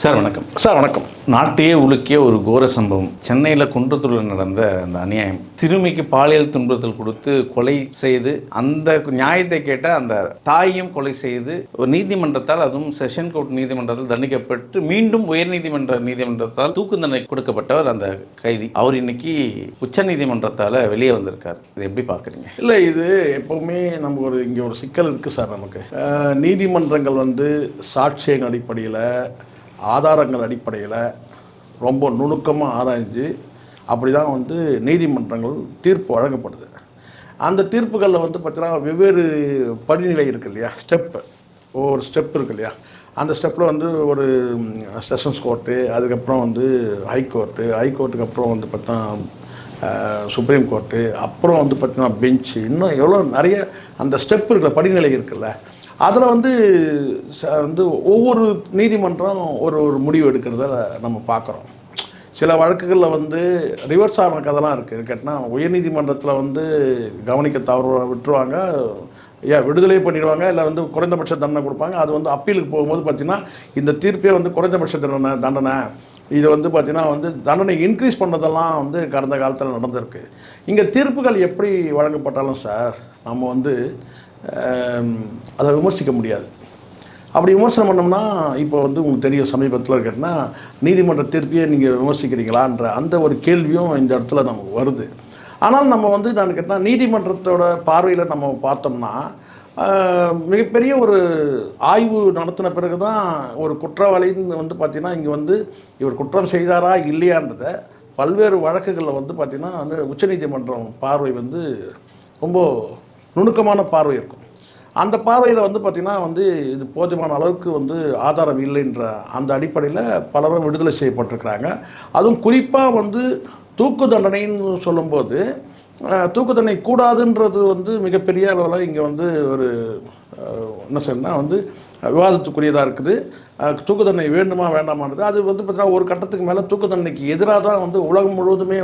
Sir வணக்கம். Sir வணக்கம். நாட்டையே உலுக்கிய ஒரு கோர சம்பவம் சென்னையில் குன்றத்தூரில் நடந்த அந்த அநியாயம். சிறுமிக்கு பாலியல் துன்புறுத்தல் கொடுத்து கொலை செய்து அந்த நியாயத்தை கேட்ட அந்த தாயையும் கொலை செய்து ஒரு நீதிமன்றத்தால், அதுவும் செஷன் கோர்ட் நீதிமன்றத்தால் தண்டிக்கப்பட்டு மீண்டும் உயர்நீதிமன்ற நீதிமன்றத்தால் தூக்கு தண்டனை கொடுக்கப்பட்டவர் அந்த கைதி. அவர் இன்னைக்கு உச்ச நீதிமன்றத்தால் வெளியே வந்திருக்கார். இது எப்படி பார்க்குறீங்க? இல்லை, இது எப்போவுமே நமக்கு இங்கே ஒரு சிக்கல் இருக்குது சார். நமக்கு நீதிமன்றங்கள் சாட்சியங்கள் அடிப்படையில், ஆதாரங்கள் அடிப்படையில் ரொம்ப நுணுக்கமாக ஆராய்ஞ்சு அப்படி தான் நீதிமன்றங்கள் தீர்ப்பு வழங்கப்படுது. அந்த தீர்ப்புகளில் பார்த்தீங்கன்னா வெவ்வேறு படிநிலை இருக்குது இல்லையா, ஒவ்வொரு ஸ்டெப் இருக்குது இல்லையா. அந்த ஸ்டெப்பில் ஒரு செஷன்ஸ் கோர்ட்டு, அதுக்கப்புறம் ஹைகோர்ட்டுக்கு அப்புறம் பார்த்தீங்கன்னா சுப்ரீம் கோர்ட்டு, அப்புறம் பார்த்தீங்கன்னா பெஞ்சு, இன்னும் எவ்வளோ நிறைய அந்த ஸ்டெப் இருக்கிற படிநிலை இருக்குல்ல. அதில் ஒவ்வொரு நீதிமன்றம் ஒரு முடிவு எடுக்கிறத நம்ம பார்க்குறோம். சில வழக்குகளில் ரிவர்ஸ் ஆன கதைலாம் இருக்குது. கேட்டால் உயர்நீதிமன்றத்தில் கவனிக்க தவறு விட்டுருவாங்க, விடுதலை பண்ணிடுவாங்க, இல்லை குறைந்தபட்ச தண்டனை கொடுப்பாங்க. அது அப்பீலுக்கு போகும்போது பார்த்திங்கன்னா இந்த தீர்ப்பே குறைந்தபட்ச தண்டனை இது பார்த்திங்கன்னா தண்டனை இன்க்ரீஸ் பண்ணதெல்லாம் கடந்த காலத்தில் நடந்திருக்கு. இங்கே தீர்ப்புகள் எப்படி வழங்கப்பட்டாலும் சார், நம்ம அதை விமர்சிக்க முடியாது. அப்படி விமர்சனம் பண்ணோம்னா, இப்போ உங்களுக்கு தெரியும், சமீபத்தில் கேட்டால் நீதிமன்ற தீர்ப்பையே நீங்கள் விமர்சிக்கிறீங்களான்ற அந்த ஒரு கேள்வியும் இந்த இடத்துல நமக்கு வருது. ஆனால் நம்ம நான் கேட்டால் நீதிமன்றத்தோட பார்வையில் நம்ம பார்த்தோம்னா, மிகப்பெரிய ஒரு ஆய்வு நடத்தின பிறகு தான் ஒரு குற்றவாளின்னு பார்த்திங்கன்னா இங்கே இவர் குற்றம் செய்தாரா இல்லையான்றதை பல்வேறு வழக்குகளில் பார்த்திங்கன்னா உச்சநீதிமன்றம் பார்வை ரொம்ப நுணுக்கமான பார்வை இருக்கும். அந்த பார்வையில் பார்த்திங்கன்னா இது போதுமான அளவுக்கு ஆதாரம் இல்லைன்ற அந்த அடிப்படையில் பலரும் விடுதலை செய்யப்பட்டிருக்கிறாங்க. அதுவும் குறிப்பாக தூக்கு தண்டனைன்னு சொல்லும்போது, தூக்கு தண்டனை கூடாதுன்றது மிகப்பெரிய அளவில் இங்கே ஒரு என்ன சொன்னால் விவாதத்துக்குரியதாக இருக்குது. தூக்கு தண்டனை வேண்டுமா வேண்டாமான்றது அது பார்த்திங்கன்னா ஒரு கட்டத்துக்கு மேலே தூக்கு தண்டனைக்கு எதிராக தான் உலகம் முழுவதுமே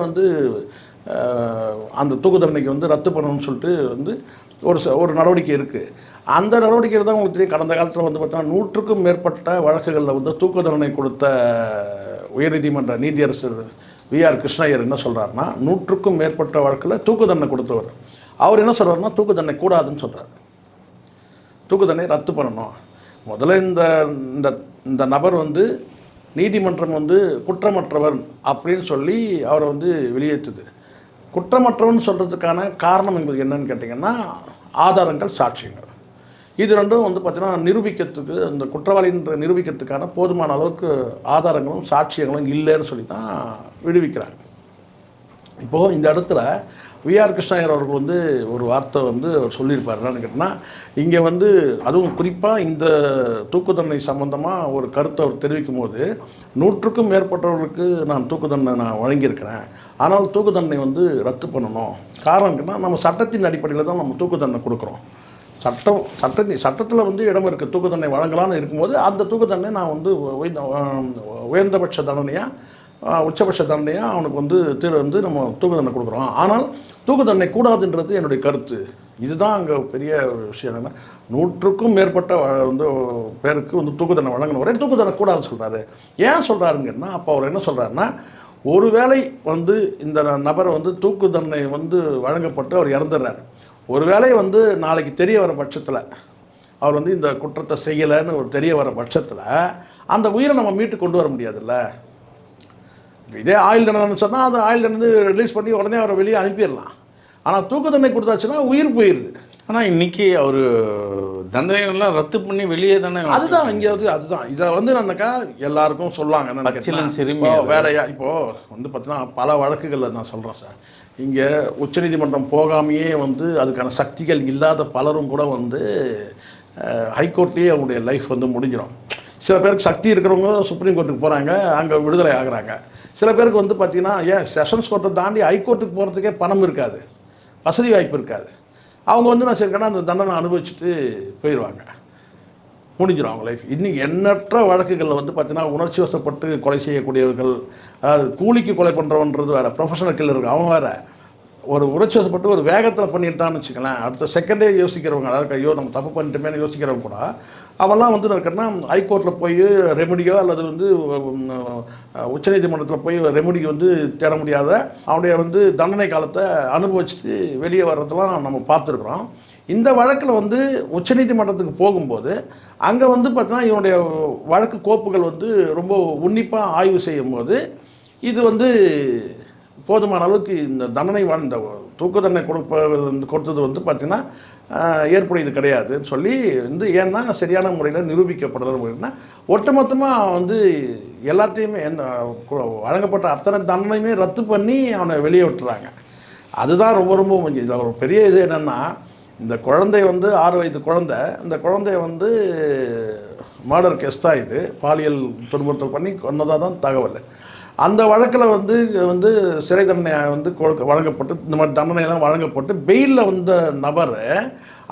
அந்த தூக்கு தண்டனைக்கு ரத்து பண்ணணும்னு சொல்லிட்டு ஒரு நடவடிக்கை இருக்குது. அந்த நடவடிக்கையில் தான் உங்களுக்கு தெரியும், கடந்த காலத்தில் பார்த்தீங்கன்னா 100க்கும் மேற்பட்ட வழக்குகளில் தூக்கு தண்டனை கொடுத்த உயர்நீதிமன்ற நீதியரசர் வி.ஆர். கிருஷ்ணய்யர் என்ன சொல்கிறாருன்னா, 100க்கும் மேற்பட்ட வழக்கில் தூக்கு தண்டனை கொடுத்தவர். அவர் என்ன சொல்கிறாருன்னா, தூக்கு தண்டனை கூடாதுன்னு சொல்கிறார். தூக்கு தண்டனை ரத்து பண்ணணும். முதல்ல இந்த நபர் நீதிமன்றம் குற்றமற்றவர் அப்படின்னு சொல்லி அவரை வெளியேற்றுது. குற்றமற்றவன் சொல்கிறதுக்கான காரணம் எங்களுக்கு என்னன்னு கேட்டிங்கன்னா, ஆதாரங்கள், சாட்சியங்கள். இது ரெண்டும் பார்த்திங்கன்னா நிரூபிக்கிறதுக்கு, அந்த குற்றவாளின்ற நிரூபிக்கிறதுக்கான போதுமான அளவுக்கு ஆதாரங்களும் சாட்சியங்களும் இல்லைன்னு சொல்லி தான் விடுவிக்கிறாங்க. இப்போது இந்த இடத்துல வி.ஆர். கிருஷ்ணய்யர் அவர்கள் ஒரு வார்த்தை அவர் சொல்லியிருப்பார். என்னன்னு கேட்டால், இங்கே அதுவும் குறிப்பாக இந்த தூக்கு தண்டனை சம்மந்தமாக ஒரு கருத்தை அவர் தெரிவிக்கும் போது, 100க்கும் மேற்பட்டவர்களுக்கு நான் தூக்கு தண்டனை நான் வழங்கியிருக்கிறேன், ஆனால் தூக்கு தண்டனை ரத்து பண்ணணும். காரணம் கேட்டால், நம்ம சட்டத்தின் அடிப்படையில் தான் நம்ம தூக்கு தண்டனை கொடுக்குறோம். சட்டத்தில் இடம் இருக்குது, தூக்கு தண்டனை வழங்கலான்னு இருக்கும்போது அந்த தூக்கு தண்டனை நான் உயர்ந்தபட்ச தண்டனையாக, உச்சபட்ச தண்டனையாக அவனுக்கு நம்ம தூக்கு தண்டனை கொடுக்குறோம். ஆனால் தூக்கு தண்டனை கூடாதுன்றது என்னுடைய கருத்து. இதுதான் அங்கே பெரிய ஒரு விஷயம். என்னென்னா, 100க்கும் மேற்பட்ட பேருக்கு தூக்கு தண்டனை வழங்கணும், ஒரே தூக்கு தண்டனை கூடாதுன்னு சொல்கிறாரு. ஏன் சொல்கிறாருங்கன்னா, அப்போ அவர் என்ன சொல்கிறாருன்னா, ஒருவேளை இந்த நபரை தூக்கு தண்டனை வழங்கப்பட்டு அவர் இறந்துடுறாரு. ஒருவேளை நாளைக்கு தெரிய வர பட்சத்தில் அவர் இந்த குற்றத்தை செய்யலைன்னு ஒரு தெரிய வர பட்சத்தில் அந்த உயிரை நம்ம மீட்டு கொண்டு வர முடியாதுல்ல. இதே ஆயுள் தண்டனை சொன்னால் அது ஆயுள் தண்டனை ரிலீஸ் பண்ணி உடனே அவரை வெளியே அனுப்பிடலாம். ஆனால் தூக்கு தண்டனை கொடுத்தாச்சுன்னா உயிர் போயிடுது. ஆனால் இன்றைக்கி அவர் தண்டனைகள்லாம் ரத்து பண்ணி வெளியே தானே. அதுதான் இங்கே அதுதான் இதை நான்னாக்கா எல்லாருக்கும் சொல்லாங்க வேறையா. இப்போது பார்த்தீங்கன்னா பல வழக்குகளில் நான் சொல்கிறேன் சார், இங்கே உச்சநீதிமன்றம் போகாமையே அதுக்கான சக்திகள் இல்லாத பலரும் கூட ஹைகோர்ட்லேயே அவங்களுடைய லைஃப் முடிஞ்சிடும். சில பேருக்கு சக்தி இருக்கிறவங்க சுப்ரீம் கோர்ட்டுக்கு போகிறாங்க, அங்கே விடுதலை ஆகுறாங்க. சில பேருக்கு பார்த்திங்கன்னா செஷன்ஸ் கோர்ட்டை தாண்டி ஹைகோர்ட்டுக்கு போகிறதுக்கே பணம் இருக்காது, வசதி வாய்ப்பு இருக்காது. அவங்க நான் சரிக்கன்னா அந்த தண்டனை அனுபவிச்சுட்டு போயிடுவாங்க, முடிஞ்சிடும் அவங்க லைஃப். இன்றைக்கி எண்ணற்ற வழக்குகளில் பார்த்திங்கன்னா உணர்ச்சி வசப்பட்டு கொலை செய்யக்கூடியவர்கள், அதாவது கூலிக்கு கொலை பண்ணுறவன்றது வேறு, ப்ரொஃபஷனல் கில்லருக்கு அவன் வேறு, ஒரு உணர்ச்சிவசப்பட்டு ஒரு வேகத்தில் பண்ணிட்டான்னு வச்சுக்கலாம், அடுத்த செகண்டே யோசிக்கிறவங்க, அதாவது ஐயோ நம்ம தப்பு பண்ணிட்டோமேனு யோசிக்கிறவங்க கூட அவெல்லாம் வந்து கேட்டால் ஹைகோர்ட்டில் போய் ரெமெடியோ அல்லது வந்து உச்சநீதிமன்றத்தில் போய் ரெமெடி வந்து தேட முடியாத அவனுடைய வந்து தண்டனை காலத்தை அனுபவிச்சுட்டு வெளியே வர்றதெல்லாம் நம்ம பார்த்துருக்குறோம். இந்த வழக்கில் வந்து உச்சநீதிமன்றத்துக்கு போகும்போது அங்கே வந்து பார்த்தீங்கன்னா இவனுடைய வழக்கு கோப்புகள் வந்து ரொம்ப உன்னிப்பாக ஆய்வு செய்யும்போது இது வந்து போதுமான அளவுக்கு இந்த தண்டனை இந்த தூக்கு தண்டனை கொடுத்தது வந்து பார்த்திங்கன்னா ஏற்புடையது கிடையாதுன்னு சொல்லி வந்து ஏன்னா சரியான முறையில் நிரூபிக்கப்படுறது முறைன்னா ஒட்டுமொத்தமாக வந்து எல்லாத்தையுமே வழங்கப்பட்ட அத்தனை தண்டனையுமே ரத்து பண்ணி அவனை வெளியே விட்டுறாங்க. அதுதான் ரொம்ப ரொம்ப இதில் ஒரு பெரிய இது என்னென்னா, இந்த குழந்தை வந்து 6 வயது குழந்தை, இந்த குழந்தைய வந்து மர்டர் கேஸ் தான் இது, பாலியல் துன்புறுத்தல் பண்ணி கொன்னதாக தான் தகவல். அந்த வழக்கில் வந்து சிறை தண்டனை வந்து வழங்கப்பட்டு இந்த மாதிரி தண்டனையெல்லாம் வழங்கப்பட்டு பெயிலில் வந்த நபர்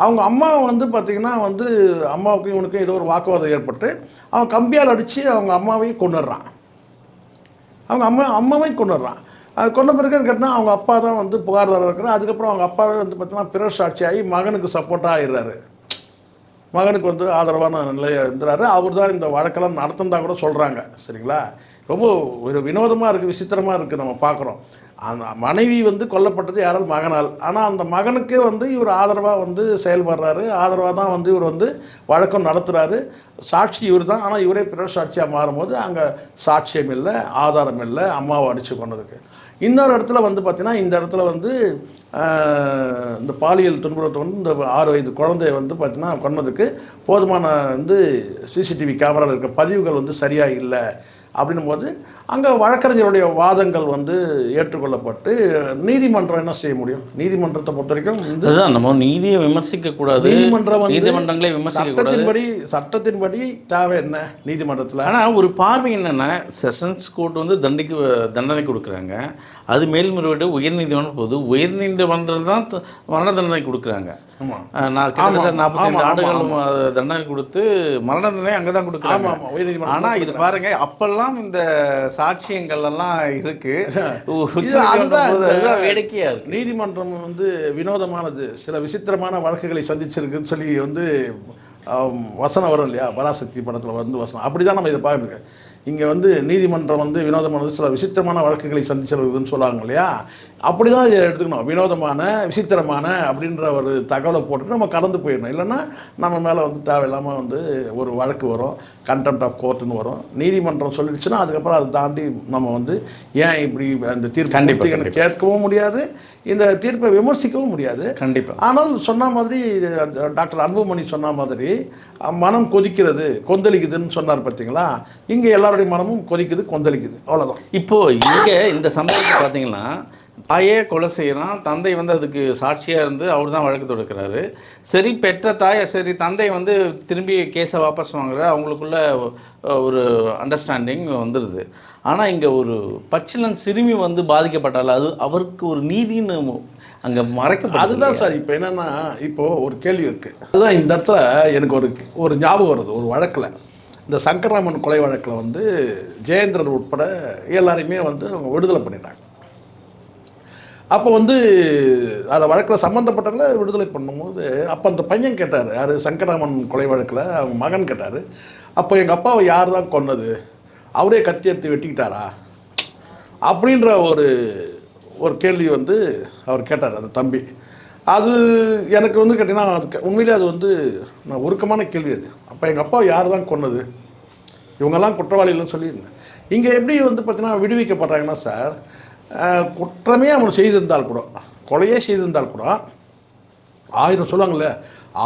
அவங்க அம்மாவை வந்து பார்த்திங்கன்னா வந்து அம்மாவுக்கும் இவனுக்கும் ஏதோ ஒரு வாக்குவாதம் ஏற்பட்டு அவன் கம்பியால் அடித்து அவங்க அம்மாவையும் கொண்டுடுறான். அவங்க அம்மாவையும் கொண்டுடுறான். அது கொண்ட பிறகு கேட்டால் அவங்க அப்பா தான் வந்து புகார்தாரர் இருக்கிறார். அதுக்கப்புறம் அவங்க அப்பாவே வந்து பார்த்திங்கன்னா பிறர் சாட்சியாகி மகனுக்கு சப்போர்ட்டாக ஆகிடுறாரு. மகனுக்கு வந்து ஆதரவான நிலையை இருந்தார். அவர் தான் இந்த வழக்கெல்லாம் நடத்தினதா கூட சொல்கிறாங்க. சரிங்களா? ரொம்ப ஒரு வினோதமாக இருக்குது, விசித்திரமாக இருக்குது. நம்ம பார்க்குறோம் அந்த மனைவி வந்து கொல்லப்பட்டது யாரால் மகனால், ஆனால் அந்த மகனுக்கே வந்து இவர் ஆதரவாக வந்து செயல்படுறாரு, ஆதரவாக தான் வந்து இவர் வந்து வழக்கம் நடத்துகிறாரு. சாட்சி இவர் தான், ஆனால் இவரே பிறர் சாட்சியாக மாறும்போது அங்கே சாட்சியம் இல்லை, ஆதாரம் இல்லை, அம்மாவை அடித்து கொண்டதுக்கு. இன்னொரு இடத்துல வந்து பார்த்திங்கன்னா இந்த இடத்துல வந்து இந்த பாலியல் துன்புறுத்தல் வந்து இந்த 6 வயது குழந்தைய வந்து பார்த்திங்கன்னா கொன்னதுக்கு போதுமான வந்து சிசிடிவி கேமராவில் இருக்க பதிவுகள் வந்து சரியாக இல்லை அப்படின்னும் போது அங்கே வழக்கறிஞருடைய வாதங்கள் வந்து ஏற்றுக்கொள்ளப்பட்டு நீதிமன்றம் என்ன செய்ய முடியும்? நீதிமன்றத்தை பொறுத்த வரைக்கும் இதுதான் நம்ம நீதியை விமர்சிக்கக்கூடாது, நீதிமன்றம் வந்து நீதிமன்றங்களே விமர்சிக்கக்கூடாது. சட்டத்தின்படி தேவை என்ன நீதிமன்றத்தில்? ஆனால் ஒரு பார்வை என்னென்னா, செஷன்ஸ் கோர்ட் வந்து தண்டனை கொடுக்குறாங்க, அது மேல்முறையீடு உயர்நீதிமன்றம் போது உயர்நீதிமன்றம் தான் மரண தண்டனை கொடுக்குறாங்க. நான் கிட்டத்தட்ட 45 ஆண்டுகள் தண்டனை கொடுத்து மரண தண்டனை அங்கே தான் கொடுக்குறாங்க. ஆனால் இது பாருங்க, அப்பெல்லாம் இந்த சாட்சியங்கள் எல்லாம் இருக்கு, வேடிக்கையா இருக்கு. நீதிமன்றம் வந்து வினோதமானது, சில விசித்திரமான வழக்குகளை சந்திச்சிருக்குன்னு சொல்லி வந்து வசனம் வரும் இல்லையா, பராசக்தி படத்தில் வந்து வசனம், அப்படி தான் நம்ம இதை பார்க்குறோங்க. இங்கே வந்து நீதிமன்றம் வந்து வினோதமானது, சில விசித்திரமான வழக்குகளை சந்திச்சிருக்குதுன்னு சொல்லுவாங்க இல்லையா, அப்படி தான் இதை எடுத்துக்கணும். வினோதமான விசித்திரமான அப்படின்ற ஒரு தகவலை போட்டுட்டு நம்ம கடந்து போயிடணும். இல்லைன்னா நம்ம மேலே வந்து தேவையில்லாமல் வந்து ஒரு வழக்கு வரும், கண்டெம்ட் ஆஃப் கோர்ட்டுன்னு வரும். நீதிமன்றம் சொல்லிடுச்சுன்னா அதுக்கப்புறம் அதை தாண்டி நம்ம வந்து ஏன் இப்படி அந்த தீர்ப்பு கேட்கவும் முடியாது, இந்த தீர்ப்பை விமர்சிக்கவும் முடியாது. கண்டிப்பாக. ஆனால் சொன்ன மாதிரி டாக்டர் அன்புமணி சொன்ன மாதிரி மனம் கொதிக்கிறது, கொந்தளிக்குதுன்னு சொன்னார் பார்த்தீங்களா, இங்கே எல்லாருடைய மனமும் கொதிக்குது, கொந்தளிக்குது, அவ்வளோதான். இப்போது இங்கே இந்த சம்பவத்தை பார்த்தீங்கன்னா, தாயே கொலை செய்கிறான், தந்தை வந்து அதுக்கு சாட்சியாக இருந்து அவர் தான் வழக்கு தொடுக்கிறாரு. சரி, பெற்ற தாயை, சரி தந்தை வந்து திரும்பி கேஸை வாபஸ் வாங்குற, அவங்களுக்குள்ள ஒரு அண்டர்ஸ்டாண்டிங் வந்துடுது. ஆனால் இங்கே ஒரு பச்சிலன் சிறுமி வந்து பாதிக்கப்பட்டால் அது அவருக்கு ஒரு நீதின்னு அங்கே மறைக்கப்படும். அதுதான் சார். இப்போ என்னென்னா, இப்போது ஒரு கேள்வி இருக்குது. அதுதான் இந்த இடத்துல எனக்கு ஒரு ஞாபகம் வருது. ஒரு வழக்கில், இந்த சங்கரராமன் கொலை வழக்கில் வந்து ஜெயேந்திரன் உட்பட எல்லாரையுமே வந்து அவங்க விடுதலை பண்ணிட்டாங்க. அப்போ வந்து அதை வழக்கில் சம்மந்தப்பட்டவங்கள விடுதலை பண்ணும்போது அப்போ அந்த பையன் கேட்டார், யார், சங்கரராமன் கொலை வழக்கில் அவங்க மகன் கேட்டார், அப்போ எங்கள் அப்பாவை யார் தான் கொன்னது, அவரே கத்தி எடுத்து வெட்டிக்கிட்டாரா அப்படின்ற ஒரு கேள்வி வந்து அவர் கேட்டார் அந்த தம்பி. அது எனக்கு வந்து கேட்டிங்கன்னா அது உண்மையிலே அது வந்து நான் உருக்கமான கேள்வி. அது அப்போ எங்கள் அப்பாவை யார் தான் கொன்னது, இவங்கெல்லாம் குற்றவாளிகள்னு சொல்லியிருந்தேன். இங்கே எப்படி வந்து பார்த்திங்கன்னா விடுவிக்கப்படுறாங்கன்னா சார், குற்றமே அவன் செய்திருந்தால் கூட, கொலையே செய்திருந்தால் கூட 1000 சொல்லுவாங்கள்ல,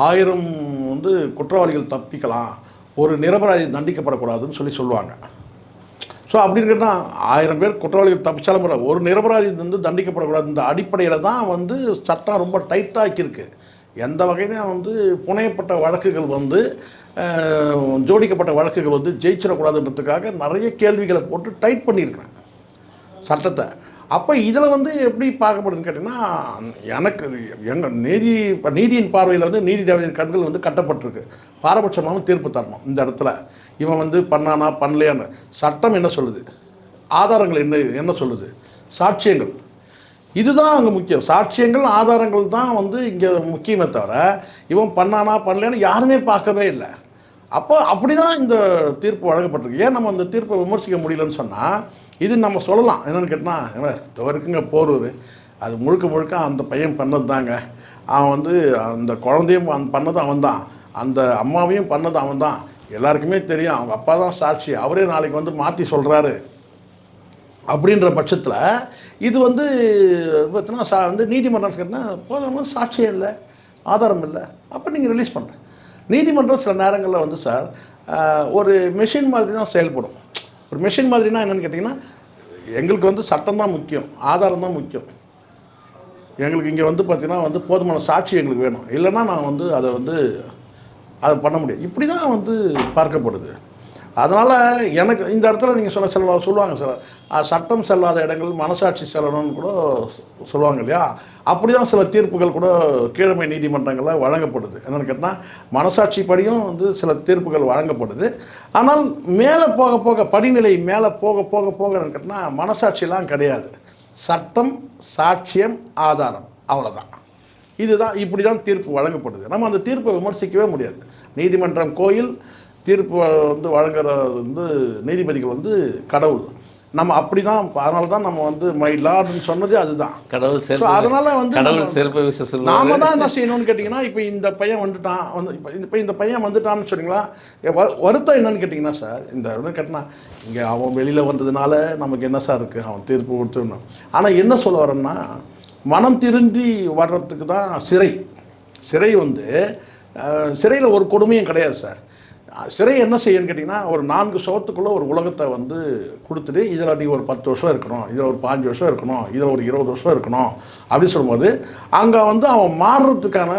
1000 வந்து குற்றவாளிகள் தப்பிக்கலாம், ஒரு நிரபராதி தண்டிக்கப்படக்கூடாதுன்னு சொல்லுவாங்க. ஸோ அப்படின்னு கேட்டால் 1000 பேர் குற்றவாளிகள் தப்பிச்சாலும் கூட ஒரு நிரபராதி வந்து தண்டிக்கப்படக்கூடாது. இந்த அடிப்படையில் தான் வந்து சட்டம் ரொம்ப டைட்டாக ஆக்கியிருக்கு. எந்த வகையிலும் வந்து புனையப்பட்ட வழக்குகள் வந்து ஜோடிக்கப்பட்ட வழக்குகள் வந்து ஜெயிச்சிடக்கூடாதுன்றதுக்காக நிறைய கேள்விகளை போட்டு டைட் பண்ணியிருக்கிறேன் சட்டத்தை. அப்போ இதில் வந்து எப்படி பார்க்கப்படுதுன்னு கேட்டிங்கன்னா, எனக்கு எங்கள் நீதியின் பார்வையில் வந்து நீதி தேவையின் கண்கள் வந்து கட்டப்பட்டிருக்கு. பாரபட்சமான தீர்ப்பு தரணும். இந்த இடத்துல இவன் வந்து பண்ணானா பண்ணலையான்னு சட்டம் என்ன சொல்லுது, ஆதாரங்கள் என்ன சொல்லுது, சாட்சியங்கள் இதுதான் அங்கே முக்கியம். சாட்சியங்கள் ஆதாரங்கள் தான் வந்து இங்கே முக்கியமே தவிர இவன் பண்ணானா பண்ணலன்னு யாருமே பார்க்கவே இல்லை. அப்போ அப்படி தான் இந்த தீர்ப்பு வழங்கப்பட்டிருக்கு. ஏன் நம்ம அந்த தீர்ப்பை விமர்சிக்க முடியலன்னு சொன்னால், இது நம்ம சொல்லலாம் என்னென்னு கேட்டால், இருக்குங்க போரூர், அது முழுக்க முழுக்க அந்த பையன் பண்ணது தாங்க, அவன் வந்து அந்த குழந்தையும் பண்ணது அவன் தான், அந்த அம்மாவையும் பண்ணது அவன் தான், எல்லாருக்குமே தெரியும், அவங்க அப்பா தான் சாட்சி, அவரே நாளைக்கு வந்து மாற்றி சொல்கிறாரு அப்படின்ற பட்சத்தில் இது வந்து பார்த்தீங்கன்னா வந்து நீதிமன்றம் கேட்டால் போதும், சாட்சியம் இல்லை, ஆதாரம் இல்லை, அப்போ நீங்கள் ரிலீஸ் பண்ணுறேன். நீதிமன்றம் சில நேரங்களில் வந்து சார் ஒரு மெஷின் மாதிரி தான் செயல்படும். ஒரு மெஷின் மாதிரினா என்னென்னு கேட்டிங்கன்னா, எங்களுக்கு வந்து சட்டம் தான் முக்கியம், ஆதாரம் தான் முக்கியம், எங்களுக்கு இங்கே வந்து பார்த்திங்கன்னா வந்து போதுமான சாட்சி எங்களுக்கு வேணும், இல்லைன்னா நான் வந்து அதை பண்ண முடியும், இப்படி தான் வந்து பார்க்கப்படுது. அதனால் எனக்கு இந்த இடத்துல நீங்கள் சொல்லுவாங்க சார், சட்டம் செல்லாத இடங்கள் மனசாட்சி செல்லணும்னு கூட சொல்லுவாங்க இல்லையா, அப்படி தான் சில தீர்ப்புகள் கூட கீழமை நீதிமன்றங்களில் வழங்கப்படுது. என்னென்னு கேட்டால் மனசாட்சிப்படியும் வந்து சில தீர்ப்புகள் வழங்கப்படுது. ஆனால் மேலே போக போக படிநிலை மேலே போக போக போக என்னென்னு கேட்டால் மனசாட்சியெலாம் கிடையாது, சட்டம், சாட்சியம், ஆதாரம், அவ்வளோதான். இதுதான், இப்படி தான் தீர்ப்பு வழங்கப்படுது. நம்ம அந்த தீர்ப்பை விமர்சிக்கவே முடியாது. நீதிமன்றம் கோயில், தீர்ப்பு வந்து வழங்குறது வந்து நீதிபதிகள் வந்து கடவுள், நம்ம அப்படி தான். அதனால தான் நம்ம வந்து மை லார்டுன்னு சொன்னது அதுதான் கடவுள். அதனால வந்து கடவுள் சேர்ப்பு நாம தான் என்ன செய்யணும்னு கேட்டிங்கன்னா, இப்போ இந்த பையன் வந்துட்டான் இப்போ இந்த பையன் வந்துட்டான்னு சொன்னீங்களா, வருத்தம் என்னன்னு கேட்டிங்கன்னா சார், இந்த கேட்டினா இங்கே அவன் வெளியில் வந்ததுனால நமக்கு என்ன சார் இருக்குது, அவன் தீர்ப்பு கொடுத்துருந்தான். ஆனால் என்ன சொல்ல வரேன்னா, மனம் திருந்தி வர்றதுக்கு தான் சிறை வந்து சிறையில் ஒரு கொடுமையும் கிடையாது சார். சிறை என்ன செய்யணும்னு கேட்டிங்கன்னா, ஒரு 4 சவத்துக்குள்ளே ஒரு உலகத்தை வந்து கொடுத்துட்டு, இதில் நீ ஒரு 10 வருஷம் இருக்கணும், இதில் ஒரு 5 வருஷம் இருக்கணும், இதில் ஒரு 20 வருஷம் இருக்கணும் அப்படின்னு சொல்லும்போது, அங்கே வந்து அவன் மாறுறதுக்கான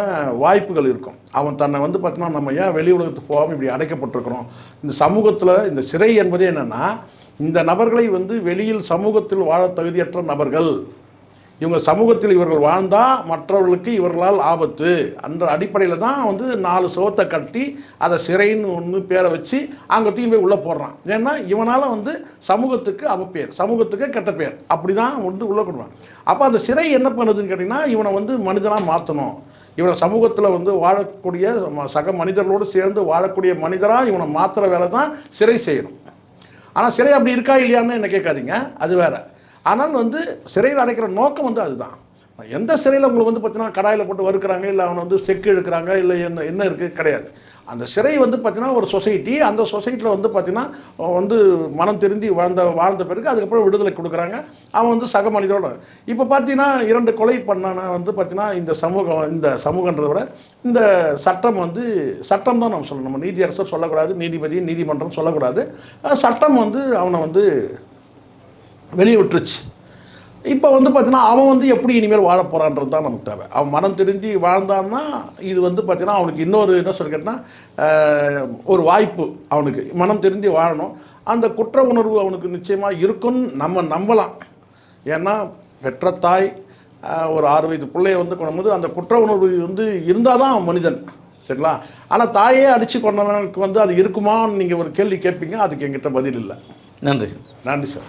வாய்ப்புகள் இருக்கும். அவன் தன்னை வந்து பார்த்தீங்கன்னா, நம்ம ஏன் வெளி உலகத்துக்கு போகாமல் இப்படி அடைக்கப்பட்டிருக்கிறோம், இந்த சமூகத்தில் இந்த சிறை என்பதே என்னென்னா, இந்த நபர்களை வந்து வெளியில் சமூகத்தில் வாழ தகுதியற்ற நபர்கள், இவங்க சமூகத்தில் இவர்கள் வாழ்ந்தால் மற்றவர்களுக்கு இவர்களால் ஆபத்து, அந்த அடிப்படையில் தான் வந்து 4 சுவத்தை கட்டி அதை சிறைன்னு ஒன்று பேரை வச்சு அங்கே போய் உள்ளே போடுறான். ஏன்னா இவனால் வந்து சமூகத்துக்கு அவப்பேர், சமூகத்துக்கு கெட்ட பேர், அப்படி தான் வந்து உள்ளே கொண்டுவான். அப்போ அந்த சிறை என்ன பண்ணுதுன்னு கேட்டிங்கன்னா, இவனை வந்து மனிதனாக மாற்றணும், இவனை சமூகத்தில் வந்து வாழக்கூடிய சக மனிதர்களோடு சேர்ந்து வாழக்கூடிய மனிதராக இவனை மாற்றுற வேலை தான் சிறை செய்யணும். ஆனால் சிறை அப்படி இருக்கா இல்லையான்னு என்ன கேட்காதீங்க, அது வேறு. ஆனால் வந்து சிறையில் அடைக்கிற நோக்கம் வந்து அதுதான். எந்த சிறையில் உங்களுக்கு வந்து பார்த்தீங்கன்னா கடாயில் போட்டு வறுக்கிறாங்க, இல்லை அவனை வந்து செக்கு எடுக்கிறாங்க, இல்லை என்ன இருக்குது, கிடையாது. அந்த சிறை வந்து பார்த்தீங்கன்னா ஒரு சொசைட்டி, அந்த சொசைட்டியில் வந்து பார்த்தீங்கன்னா வந்து மனம் திருந்தி வாழ்ந்த பிறகு அதுக்கப்புறம் விடுதலை கொடுக்குறாங்க, அவன் வந்து சக மனிதனோட. இப்போ பார்த்தீங்கன்னா 2 கொலை பண்ணான வந்து பார்த்தீங்கன்னா இந்த சமூகன்றதை விட இந்த சட்டம் வந்து சட்டம் தான் நம்ம சொல்லணும். நம்ம நீதியரசர் சொல்லக்கூடாது, நீதிபதி, நீதிமன்றம் சொல்லக்கூடாது, சட்டம் வந்து அவனை வந்து வெளியே விட்டுருச்சு. இப்போ வந்து பார்த்தீங்கன்னா அவன் வந்து எப்படி இனிமேல் வாழ போகிறான்றது தான் நமக்கு தேவை. அவன் மனம் திருந்தி வாழ்ந்தான்னா இது வந்து பார்த்தீங்கன்னா அவனுக்கு இன்னொரு என்ன சொல்லி கேட்டால் ஒரு வாய்ப்பு, அவனுக்கு மனம் திருந்தி வாழணும். அந்த குற்ற உணர்வு அவனுக்கு நிச்சயமாக இருக்குன்னு நம்ம நம்பலாம். ஏன்னா பெற்ற தாய் ஒரு 6 வயது பிள்ளைய வந்து கொண்டும்போது அந்த குற்ற உணர்வு வந்து இருந்தால் தான் அவன் மனிதன், சரிங்களா? ஆனால் தாயே அடித்து கொண்டவனுக்கு வந்து அது இருக்குமான்னு நீங்கள் ஒரு கேள்வி கேட்பீங்க, அதுக்கு என்கிட்ட பதில் இல்லை. நன்றி சார். நன்றி சார்.